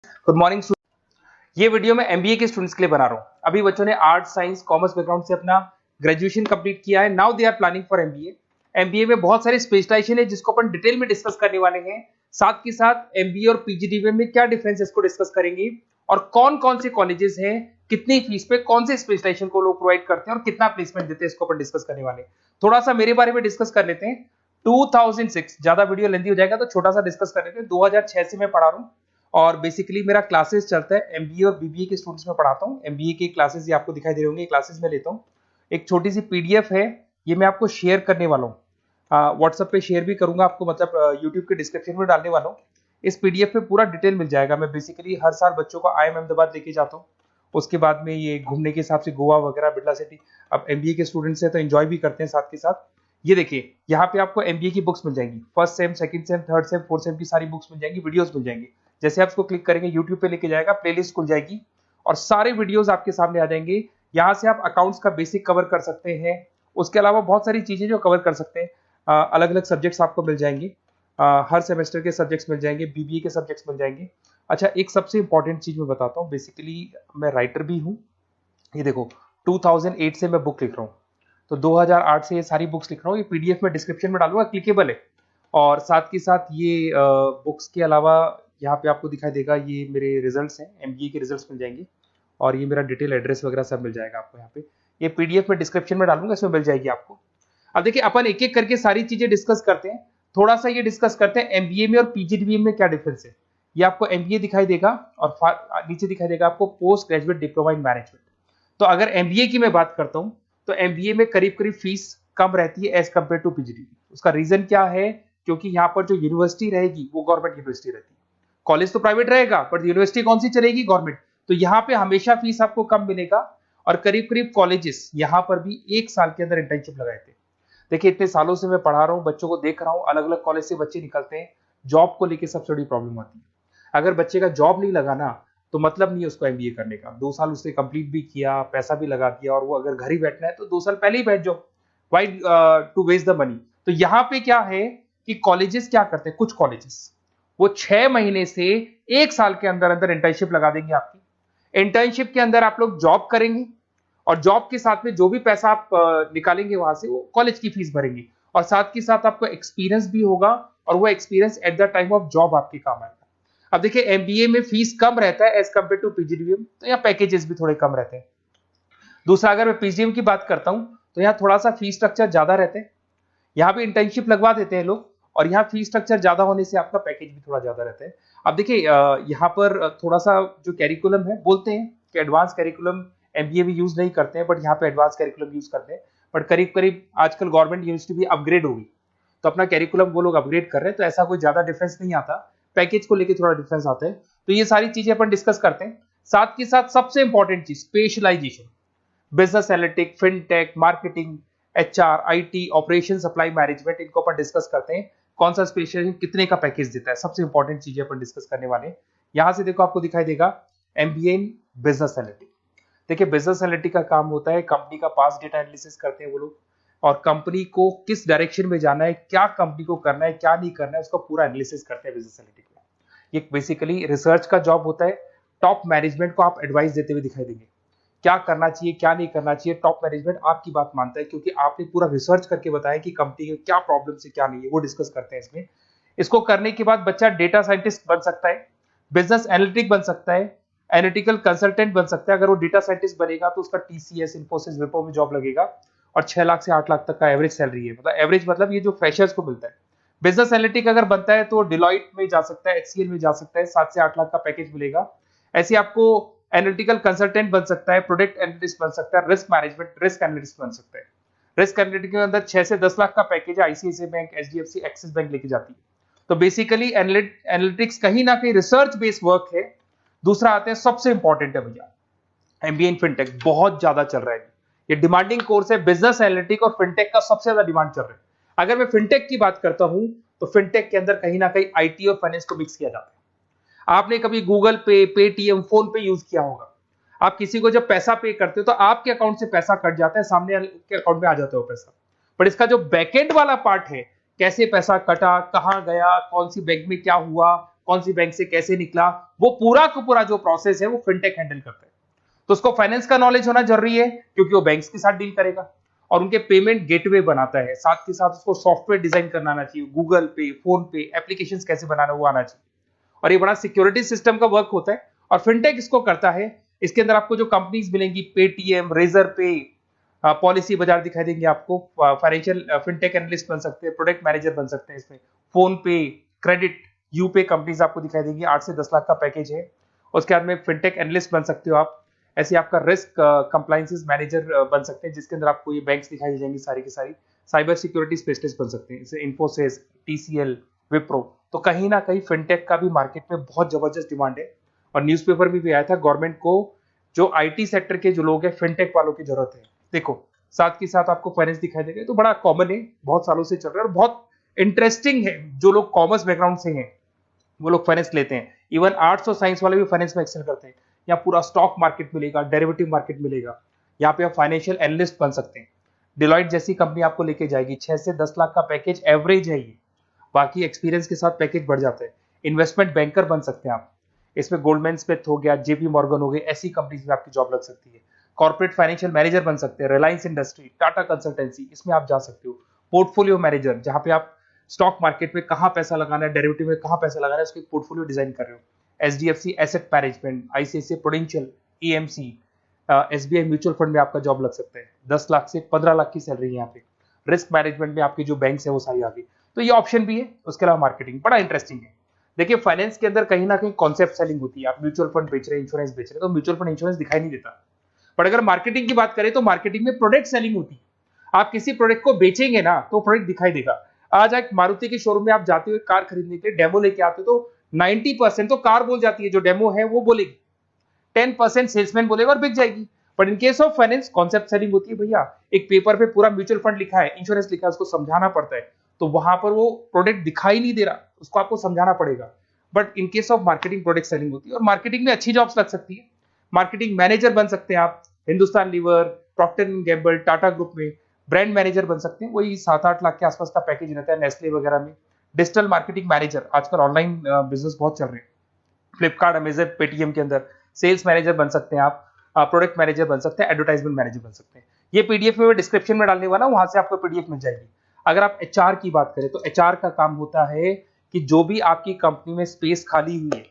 Good morning. ये video मैं MBA के स्टूडेंट्स के लिए बना रहा हूँ। अभी बच्चों ने आर्ट्स साइंस कॉमर्स बैकग्राउंड से अपना ग्रेजुएशन कंप्लीट किया है। Now they are planning for MBA. MBA में बहुत सारी स्पेशलाइजेशन है जिसको अपन डिटेल में डिस्कस करने वाले हैं। साथ के साथ एमबीए और पीजीडीबीएम में क्या डिफरेंस है इसको डिस्कस करेंगे, और कौन कौन से कॉलेजेस हैं, कितनी फीस पे कौन से स्पेशलाइजेशन को लोग प्रोवाइड करते हैं और कितना प्लेसमेंट देते हैं, इसको अपन डिस्कस करने वाले हैं। थोड़ा सा मेरे बारे में डिस्कस कर लेते हैं। 2006, ज्यादा वीडियो लेंथी हो जाएगा तो छोटा सा डिस्कस कर लेते हैं। 2006 से मैं पढ़ा रहा हूँ और बेसिकली मेरा क्लासेस चलता है एमबीए और बीबीए के स्टूडेंट्स में पढ़ाता हूँ। एमबीए के क्लासेस ये आपको दिखाई दे रहे होंगे, क्लासेस में लेता हूँ। एक छोटी सी पीडीएफ है, ये मैं आपको शेयर करने वाला हूँ, व्हाट्सएप पे शेयर भी करूंगा आपको, मतलब यूट्यूब के डिस्क्रिप्शन में डालने वाला हूँ। इस पीडीएफ पे पूरा डिटेल मिल जाएगा। मैं बेसिकली हर साल बच्चों को आईएम अहमदाबाद लेके जाता हूँ। उसके बाद में ये घूमने के हिसाब से गोवा वगैरह, बिरला सिटी। अब एमबीए के स्टूडेंट्स हैं तो एंजॉय भी करते हैं साथ के साथ। ये देखिए, यहाँ पे आपको एमबीए की बुक्स मिल जाएंगी। First sem, second same, third same, fourth same की सारी बुक्स मिल जाएंगी, वीडियोस मिल जाएंगी। जैसे आप इसको क्लिक करेंगे यूट्यूब पे लेके जाएगा, प्लेलिस्ट खुल जाएगी और सारे वीडियोस आपके सामने आ जाएंगे। यहाँ से आप अकाउंट्स का बेसिक कवर कर सकते हैं। उसके अलावा बहुत सारी चीजें जो कवर कर सकते हैं। अलग अलग सब्जेक्ट्स आपको मिल जाएंगे। हर सेमेस्टर के सब्जेक्ट्स मिल जाएंगे, बीबीए के सब्जेक्ट्स मिल जाएंगे। अच्छा, एक सबसे इंपॉर्टेंट चीज मैं बताता हूँ। बेसिकली मैं राइटर भी हूँ। ये देखो, 2008 से मैं बुक लिख रहा हूँ, तो 2008 से ये सारी बुक्स लिख रहा हूँ। ये पीडीएफ में डिस्क्रिप्शन में डालूंगा, क्लिकेबल है। और साथ के साथ ये बुक्स के अलावा यहाँ पे आपको दिखाई देगा, ये मेरे रिजल्ट्स हैं, एमबीए के रिजल्ट्स मिल जाएंगे। और ये मेरा डिटेल एड्रेस वगैरह सब मिल जाएगा आपको यहाँ पे। ये पीडीएफ में डिस्क्रिप्शन में डालूंगा, इसमें मिल जाएगी आपको। अब देखिए, अपन एक एक करके सारी चीजें डिस्कस करते हैं। थोड़ा सा ये डिस्कस करते हैं एमबीए में और पीजीडीबीएम में क्या डिफरेंस है। ये आपको एमबीए दिखाई देगा और नीचे दिखाई देगा आपको post graduate diploma in management. तो अगर एमबीए की मैं बात करता हूं तो एमबीए में करीब करीब फीस कम रहती है एज कंपेयर टू पीजीडीबी। उसका रीजन क्या है? क्योंकि यहाँ पर जो यूनिवर्सिटी रहेगी वो गवर्नमेंट यूनिवर्सिटी रहती है। कॉलेज तो प्राइवेट रहेगा पर यूनिवर्सिटी कौन सी चलेगी? गवर्नमेंट। तो यहाँ पे हमेशा फीस आपको कम मिलेगा। और करीब करीब कॉलेजेस यहाँ पर भी 1 साल के अंदर इंटर्नशिप लगाए थे। देखिए, इतने सालों से मैं पढ़ा रहा हूँ, बच्चों को देख रहा हूँ, अलग अलग कॉलेज से बच्चे निकलते हैं। जॉब को लेकर सबसे बड़ी प्रॉब्लम आती है। अगर बच्चे का जॉब नहीं लगाना तो मतलब नहीं है उसको एमबीए करने का। 2 साल उसने कंप्लीट भी किया, पैसा भी लगा दिया, और वो अगर घर ही बैठना है तो 2 साल पहले ही बैठ जाओ। Why to waste the money. तो यहाँ पे क्या है कि कॉलेजेस क्या करते हैं, कुछ कॉलेजेस वो 6 महीने से 1 साल के अंदर अंदर इंटर्नशिप लगा देंगे आपकी। इंटर्नशिप के अंदर आप लोग जॉब करेंगे और जॉब के साथ में जो भी पैसा आप निकालेंगे वहां से, वो कॉलेज की फीस भरेंगे। और साथ के साथ आपको एक्सपीरियंस भी होगा, और वो experience at the time of job आपके काम आएगा। अब देखिए, एमबीए में फीस कम रहता है एज कंपेयर टू पीजीडीबीएम, तो यहाँ पैकेजेस भी थोड़े कम रहते हैं। दूसरा, अगर मैं पीजीडीबीएम की बात करता हूं तो यहाँ थोड़ा सा फीस स्ट्रक्चर ज्यादा रहते हैं। यहाँ भी इंटर्नशिप लगवा देते हैं लोग, और यहाँ फीस स्ट्रक्चर ज्यादा होने से आपका पैकेज भी थोड़ा ज्यादा रहता है। अब देखिए, यहाँ पर थोड़ा सा जो कैरिकुलम है, बोलते हैं कि एडवांस कैरिकुलम एमबीए भी यूज नहीं करते हैं, बट यहाँ पे एडवांस कैरिकुलम यूज करते हैं। बट करीब करीब आजकल गवर्नमेंट यूनिवर्सिटी भी अपग्रेड होगी, तो अपना कैरिकुलम वो लोग अपग्रेड कर रहे हैं, तो ऐसा कोई ज्यादा डिफरेंस नहीं आता। पैकेज को लेके थोड़ा डिफरेंस आता है। तो ये सारी चीजें अपन डिस्कस करते हैं। साथ के साथ सबसे इंपॉर्टेंट चीज, specialisation. Business analytic, fintech, marketing, HR, IT, operation, supply management, इनको अपन डिस्कस करते हैं। कौन सा स्पेशलाइजेशन कितने का पैकेज देता है, सबसे इंपॉर्टेंट चीजें अपन डिस्कस करने वाले हैं। यहां से देखो, आपको दिखाई देगा एमबीए इन बिजनेस एनालिटिक। देखिए, बिजनेस एनालिटिक का काम होता है, कंपनी का पास डेटा एनालिसिस करते हैं वो लोग, और कंपनी को किस डायरेक्शन में जाना है, क्या कंपनी को करना है, क्या नहीं करना है, उसका पूरा एनालिसिस करते हैं बिजनेस एनालिटिक में। ये बेसिकली रिसर्च का जॉब होता है। टॉप मैनेजमेंट को आप एडवाइस देते हुए दिखाई देंगे, क्या करना चाहिए, क्या नहीं करना चाहिए। टॉप मैनेजमेंट आपकी बात मानता है, क्योंकि आपने पूरा रिसर्च करके बताया कि कंपनी में क्या प्रॉब्लम है, क्या नहीं है, वो डिस्कस करते हैं इसमें। इसको करने के बाद बच्चा डेटा साइंटिस्ट बन सकता है, बिजनेस एनालिटिक बन सकता है, एनालिटिकल कंसल्टेंट बन सकता है। अगर वो डेटा साइंटिस्ट बनेगा तो उसका टीसीएस, इन्फोसिस, विप्रो में जॉब लगेगा, और 6 लाख से 8 लाख तक का एवरेज सैलरी है। मतलब एवरेज मतलब ये जो फ्रेशर्स को मिलता है। बिजनेस एनालिटिक अगर बनता है तो डिलॉइट में जा सकता है, एचसीएल में जा सकता है, 7 से 8 लाख का पैकेज मिलेगा। ऐसे आपको एनालिटिकल कंसल्टेंट बन सकता है, प्रोडक्ट एनालिस्ट बन सकता है, रिस्क मैनेजमेंट, रिस्क एनालिस्ट बन सकता है। रिस्क एनालिटिक के अंदर 6 से 10 लाख का पैकेज है, ICICI bank, HDFC, axis bank लेके जाती है। तो बेसिकली एनालिटिक्स कहीं ना कहीं रिसर्च बेस्ड वर्क है। दूसरा आते हैं, सबसे इंपॉर्टेंट है भैया, एमबीए इन फिनटेक बहुत ज्यादा चल रहा है। ये डिमांडिंग कोर्स है। बिजनेस एनालिटिक और फिनटेक का सबसे ज्यादा डिमांड चल रहा है। अगर मैं फिनटेक की बात करता हूं तो फिनटेक के अंदर कहीं ना कहीं आईटी और फाइनेंस को मिक्स किया जाता है। आपने कभी गूगल पे, पेटीएम, फोन पे यूज किया होगा। आप किसी को जब पैसा पे करते हो तो आपके अकाउंट से पैसा कट जाता है, सामने के अकाउंट में आ जाता है वो पैसा। पर इसका जो बैकएंड वाला पार्ट है, कैसे पैसा कटा, कहां गया, कौन सी बैंक में क्या हुआ, कौन सी बैंक से कैसे निकला, वो पूरा का पूरा जो प्रोसेस है वो फिनटेक हैंडल करता है। तो उसको फाइनेंस का नॉलेज होना जरूरी है क्योंकि वो बैंक्स के साथ डील करेगा और उनके पेमेंट गेटवे बनाता है। साथ के साथ उसको सॉफ्टवेयर डिजाइन करना आना चाहिए, गूगल पे, फोन पे, एप्लीकेशंस कैसे बनाना वो आना चाहिए। और ये बड़ा सिक्योरिटी सिस्टम का वर्क होता है और फिनटेक इसको करता है। इसके अंदर आपको जो कंपनीज मिलेंगी, पेटीएम, रेजर पे, पॉलिसी बाजार दिखाई देंगे आपको, फाइनेंशियल फिनटेक एनालिस्ट बन सकते हैं, प्रोडक्ट मैनेजर बन सकते हैं इसमें, फोन पे, क्रेडिट, यूपे कंपनीज आपको दिखाई देंगी। 8 से 10 लाख का पैकेज है। उसके बाद में फिनटेक एनालिस्ट बन सकते हो आप। ऐसे आपका रिस्क कंप्लायंसेस मैनेजर बन सकते हैं जिसके अंदर आपको ये बैंक्स दिखाई दे जाएंगी सारी की सारी। साइबर सिक्योरिटी स्पेशलिस्ट बन सकते हैं जैसे इन्फोसिस, टीसीएल, विप्रो। तो कहीं ना कहीं फिनटेक का भी मार्केट में बहुत जबरदस्त डिमांड है और न्यूज़पेपर में भी आया था गवर्नमेंट को जो आईटी सेक्टर के जो लोग हैं फिनटेक वालों की जरूरत है। देखो साथ के साथ आपको फाइनेंस दिखाई देगा, तो बड़ा कॉमन है, बहुत सालों से चल रहा है और बहुत इंटरेस्टिंग है। जो लोग कॉमर्स बैकग्राउंड से हैं वो लोग फाइनेंस लेते हैं। इवन आर्ट्स और साइंस वाले भी फाइनेंस में एक्सेल करते हैं। यहाँ पूरा स्टॉक मार्केट मिलेगा, डेरिवेटिव मार्केट मिलेगा। यहाँ पे आप फाइनेंशियल एनालिस्ट बन सकते हैं। डिलॉइट जैसी कंपनी आपको लेके जाएगी। 6 से 10 लाख का पैकेज एवरेज है ये, बाकी एक्सपीरियंस के साथ पैकेज बढ़ जाता है। इन्वेस्टमेंट बैंकर बन सकते हैं आप। इसमें गोल्डमैन स्मिथ हो गया, जेपी मॉर्गन हो गए, ऐसी कंपनीज में आपकी जॉब लग सकती है। कॉर्पोरेट फाइनेंशियल मैनेजर बन सकते हैं, रिलायंस इंडस्ट्री, टाटा कंसल्टेंसी, इसमें आप जा सकते हो। पोर्टफोलियो मैनेजर, जहां पे आप स्टॉक मार्केट में कहां पैसा लगाना है, डेरिवेटिव में कहां पैसा लगाना है, उसको एक पोर्टफोलियो डिजाइन कर रहे हो। HDFC asset management, ICICI prudential, AMC, SBI mutual fund में आपका जॉब लग सकता है। 10 लाख से 15 लाख की सैलरी है यहाँ पे। रिस्क मैनेजमेंट में आपकी जो बैंक्स है वो सारी आ गई। तो ये ऑप्शन भी है। उसके अलावा मार्केटिंग बड़ा इंटरेस्टिंग है। देखिए फाइनेंस के अंदर कहीं ना कहीं कॉन्सेप्ट सेलिंग होती है। आप म्यूचुअल फंड बेच रहे हैं, इंश्योरेंस बेच रहे हैं, तो म्यूचुअल फंड इंश्योरेंस दिखाई नहीं देता। पर अगर मार्केटिंग की बात करें तो मार्केटिंग में प्रोडक्ट सेलिंग होती है। आप किसी प्रोडक्ट को बेचेंगे ना तो प्रोडक्ट दिखाई देगा। आज एक मारुति के शोरूम में आप जाते हुए कार खरीदने के लिए डेमो लेके आते हो तो 90% तो कार बोल जाती है, जो डेमो है वो बोलेगी, 10% सेल्समैन बोलेगा और बिक जाएगी। But in case of finance concept selling होती है। भैया एक पेपर पे पूरा म्यूचुअल फंड लिखा है, इंश्योरेंस लिखा है, उसको समझाना पड़ता है। तो वहां पर वो प्रोडक्ट दिखाई नहीं दे रहा, उसको आपको समझाना पड़ेगा। But in case of marketing product selling होती है और मार्केटिंग में अच्छी जॉब्स लग सकती है। मार्केटिंग मैनेजर बन सकते हैं आप, Hindustan Lever, Procter and Gamble, Tata group में ब्रांड मैनेजर बन सकते हैं। वही 7-8 लाख के आसपास का पैकेज रहता है, नेस्ले वगैरह में। डिजिटल मार्केटिंग मैनेजर, आजकल ऑनलाइन बिजनेस बहुत चल रहे हैं, फ्लिपकार्ट, अमेजन, पेटीएम के अंदर सेल्स मैनेजर बन सकते हैं आप, प्रोडक्ट मैनेजर बन सकते हैं, एडवर्टाइजमेंट मैनेजर बन सकते हैं। ये पीडीएफ में मैं डिस्क्रिप्शन में डालने वाला हूं, वहां से आपको पीडीएफ मिल जाएगी। अगर आप एचआर की बात करें तो एचआर का काम होता है कि जो भी आपकी कंपनी में स्पेस खाली हुई है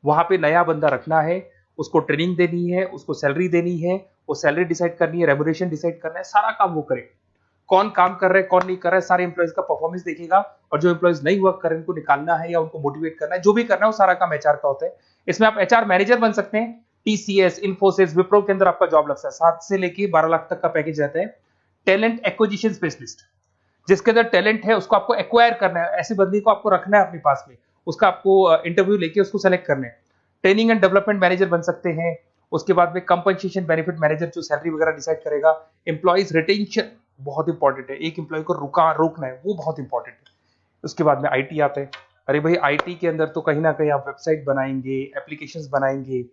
वहां पे नया बंदा रखना है, उसको ट्रेनिंग देनी है, उसको सैलरी देनी है, वो सैलरी डिसाइड करनी है, रेम्यूनरेशन डिसाइड करना है, सारा काम वो करे। कौन काम कर रहा है, कौन नहीं कर रहा है, सारे एम्प्लॉइज का परफॉर्मेंस देखेगा और जो एम्प्लॉइज नहीं वर्क कर रहे हैं उनको निकालना है या उनको मोटिवेट करना है, जो भी करना है वो सारा काम एचआर का होता है। इसमें आप एचआर मैनेजर बन सकते हैं। टीसीएस, इन्फोसिस, विप्रो के अंदर आपका जॉब लग सकता है। 7 से लेके 12 लाख तक का पैकेज रहता है। टैलेंट एक्विजिशन स्पेशलिस्ट, जिसके अंदर टैलेंट है उसको आपको एक्वायर करना है, ऐसे बंदी को आपको रखना है अपने पास में, उसका आपको इंटरव्यू लेके उसको सेलेक्ट करना है। ट्रेनिंग एंड डेवलपमेंट मैनेजर बन सकते हैं। उसके बाद में कंपनसेशन बेनिफिट मैनेजर, जो सैलरी वगैरह डिसाइड करेगा। एम्प्लॉइज रिटेंशन बहुत इंपॉर्टेंट है, एक एम्प्लॉय को रोकना है, वो बहुत इंपॉर्टेंट है। उसके बाद में आईटी आता है। अरे भाई आईटी के अंदर तो कहीं ना कहीं आप वेबसाइट बनाएंगे, एप्लीकेशंस बनाएंगे,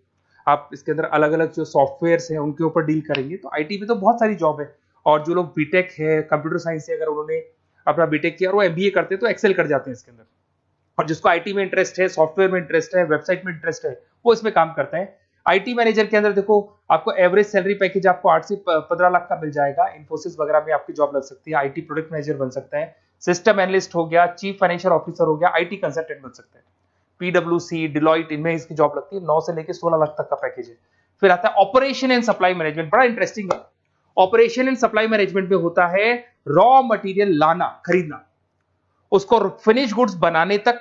आप इसके अंदर अलग अलग जो सॉफ्टवेयर्स हैं उनके ऊपर डील करेंगे। तो आईटी में तो बहुत सारी जॉब है। और जो लोग बीटेक है, कंप्यूटर साइंस से अगर उन्होंने अपना बीटेक किया और वो एमबीए करते हैं तो एक्सेल कर जाते हैं इसके अंदर। और जिसको आईटी में इंटरेस्ट है, सॉफ्टवेयर में इंटरेस्ट है, वेबसाइट में इंटरेस्ट है, वो इसमें काम करता है। आईटी मैनेजर के अंदर देखो आपको एवरेज सैलरी पैकेज आपको 8 से 15 लाख का मिल जाएगा। इन्फोसिस वगैरह में आपकी जॉब लग सकती है। आईटी प्रोडक्ट मैनेजर बन सकता है, सिस्टम एनालिस्ट हो गया, चीफ फाइनेंशियल ऑफिसर हो गया, आईटी कंसल्टेंट बन सकते हैं। पीडब्ल्यूसी, डिलॉइट, इनमें इसकी जॉब लगती है। 9 से लेकर 16 लाख तक का पैकेज है। फिर आता है ऑपरेशन एंड सप्लाई मैनेजमेंट, बड़ा इंटरेस्टिंग है। ऑपरेशन एंड सप्लाई मैनेजमेंट में होता है रॉ मटेरियल लाना, खरीदना, उसको फिनिश गुड्स बनाने तक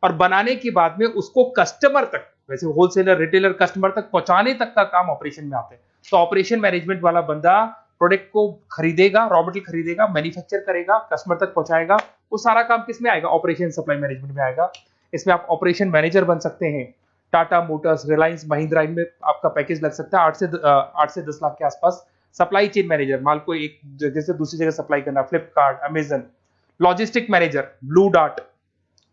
और बनाने के बाद में उसको कस्टमर तक, वैसे होलसेलर, रिटेलर, कस्टमर तक पहुंचाने तक का काम ऑपरेशन में आता है। तो ऑपरेशन मैनेजमेंट वाला बंदा प्रोडक्ट को खरीदेगा, रॉ मटेरियल खरीदेगा, मैन्युफैक्चर करेगा, कस्टमर तक पहुंचाएगा। वो सारा काम किस में आएगा? ऑपरेशन सप्लाई मैनेजमेंट में आएगा। इसमें आप ऑपरेशन मैनेजर बन सकते हैं। टाटा मोटर्स, रिलायंस, महिंद्रा, इनमें आपका पैकेज लग सकता है 8 से 10 लाख के आसपास। सप्लाई चेन मैनेजर, माल को एक जगह से दूसरी जगह सप्लाई करना, Flipkart, Amazon. Logistic manager, blue dart,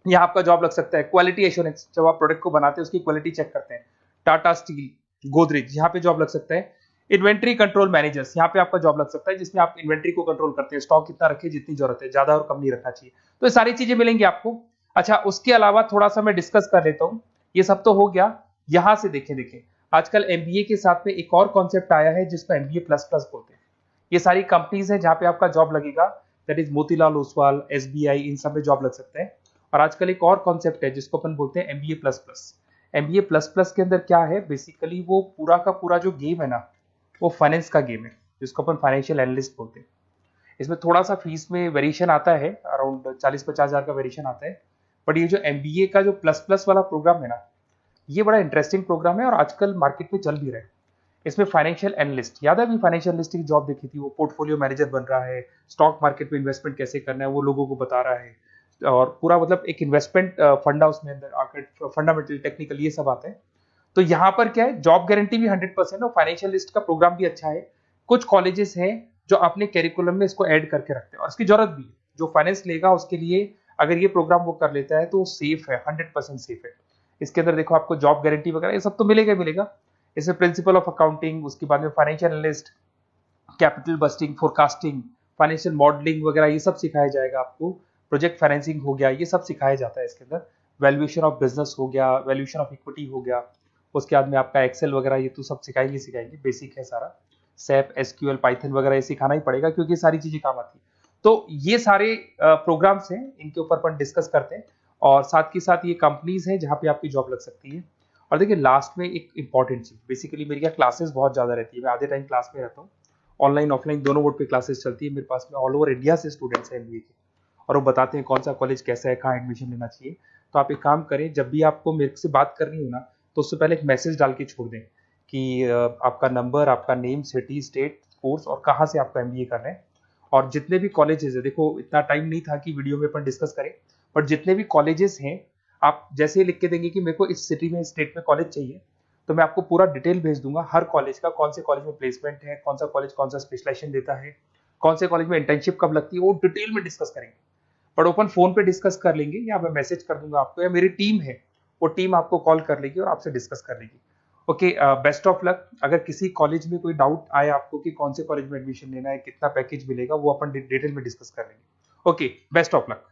यहाँ आपका जॉब लग सकता है। क्वालिटी एश्योरेंस, जब आप प्रोडक्ट को बनाते हैं उसकी क्वालिटी चेक करते हैं, टाटा स्टील, गोदरेज, यहाँ पे जॉब लग सकता है। इन्वेंट्री कंट्रोल मैनेजर्स, यहाँ पे आपका जॉब लग सकता है, जिसमें आप इन्वेंट्री को कंट्रोल करते हैं, स्टॉक कितना रखे, जितनी जरूरत है, ज्यादा और कम नहीं रखना चाहिए। तो ये सारी चीजें मिलेंगी आपको। अच्छा, उसके अलावा थोड़ा सा मैं डिस्कस कर लेता हूँ। ये सब तो हो गया। यहाँ से देखें आजकल एमबीए के साथ में एक और कॉन्सेप्ट आया है जिसको एमबीए प्लस प्लस बोलते हैं। ये सारी कंपनीज है जहाँ पे आपका जॉब लगेगा, that is Motilal Oswal, SBI, इन सब में जॉब लग सकता है। और आजकल एक और कॉन्सेप्ट है जिसको अपन बोलते हैं MBA plus plus. MBA plus plus के अंदर क्या है, बेसिकली वो पूरा का पूरा जो गेम है ना, वो फाइनेंस का गेम है, जिसको अपन फाइनेंशियल एनालिस्ट बोलते हैं। इसमें थोड़ा सा फीस में वेरिएशन आता है, अराउंड 40-50 हज़ार का वेरिएशन आता है। बट ये जो एमबीए का जो प्लस प्लस वाला प्रोग्राम है ना, ये बड़ा इंटरेस्टिंग प्रोग्राम है और आजकल मार्केट में चल भी रहा है। इसमें फाइनेंशियल एनालिस्ट, याद है अभी फाइनेंशियल एनालिस्ट की जॉब देखी थी, वो पोर्टफोलियो मैनेजर बन रहा है, स्टॉक मार्केट में इन्वेस्टमेंट कैसे करना है वो लोगों को बता रहा है, और पूरा मतलब एक इन्वेस्टमेंट फंडा उसमें अंदर आकर फंडामेंटल टेक्निकल ये सब आता है। तो यहाँ पर क्या है, जॉब गारंटी भी 100% और फाइनेंशियल लिस्ट का प्रोग्राम भी अच्छा है। कुछ कॉलेजेस हैं जो अपने कैरिकुलम में इसको ऐड करके रखते हैं और इसकी जरूरत भी है। जो फाइनेंस लेगा उसके लिए अगर ये प्रोग्राम वो कर लेता है तो सेफ है, 100% सेफ है। इसके अंदर देखो आपको जॉब गारंटी वगैरह ये सब तो मिलेगा ही मिलेगा। इसमें प्रिंसिपल ऑफ अकाउंटिंग, उसके बाद में financial analyst, capital budgeting, forecasting, financial modelling वगैरह ये सब सिखाया जाएगा आपको। प्रोजेक्ट फाइनेंसिंग हो गया, ये सब सिखाया जाता है इसके अंदर। वैल्यूएशन ऑफ बिजनेस हो गया, वैल्यूएशन ऑफ इक्विटी हो गया। उसके बाद में आपका एक्सेल वगैरह ये तो सब सिखाएंगे, बेसिक है सारा। सैप, एसक्यूएल, पाइथन वगैरह ये सिखाना ही पड़ेगा क्योंकि सारी चीजें काम आती है। तो ये सारे प्रोग्राम्स हैं, इनके ऊपर अपन डिस्कस करते हैं और साथ के साथ ये कंपनीज हैं जहाँ पे आपकी जॉब लग सकती है। और देखिए लास्ट में एक इंपॉर्टेंट चीज, बेसिकली मेरी क्या क्लासेस बहुत ज्यादा रहती है, मैं आधे टाइम क्लास में रहता हूँ। ऑनलाइन ऑफलाइन दोनों मोड पे क्लासेस चलती है मेरे पास में। ऑल ओवर इंडिया से स्टूडेंट्स हैं एमबीए के और वो बताते हैं कौन सा कॉलेज कैसा है, कहाँ एडमिशन लेना चाहिए। तो आप एक काम करें, जब भी आपको मेरे से बात करनी हो ना, तो उससे पहले एक मैसेज डाल के छोड़ दें कि आपका नंबर, आपका नेम, सिटी, स्टेट, कोर्स और कहाँ से आपका एमबीए कर रहे हैं। और जितने भी कॉलेजेस है, देखो इतना टाइम नहीं था कि वीडियो में अपन डिस्कस करें, बट जितने भी कॉलेजेस हैं आप जैसे ही लिख के देंगे कि मेरे को इस सिटी में, स्टेट में कॉलेज चाहिए, तो मैं आपको पूरा डिटेल भेज दूंगा हर कॉलेज का, कौन से कॉलेज में प्लेसमेंट है, कौन सा कॉलेज कौन सा स्पेशलाइजेशन देता है, कौन से कॉलेज में इंटर्नशिप कब लगती है, वो डिटेल में डिस्कस करेंगे। बट ओपन फोन पे डिस्कस कर लेंगे या मैं मैसेज कर दूंगा आपको, या मेरी टीम है वो टीम आपको कॉल कर लेगी और आपसे डिस्कस कर लेगी। Okay, best of luck. अगर किसी कॉलेज में कोई डाउट आए आपको कि कौन से कॉलेज में एडमिशन लेना है, कितना पैकेज मिलेगा, वो अपन डिटेल में डिस्कस कर लेंगे। Okay, best of luck.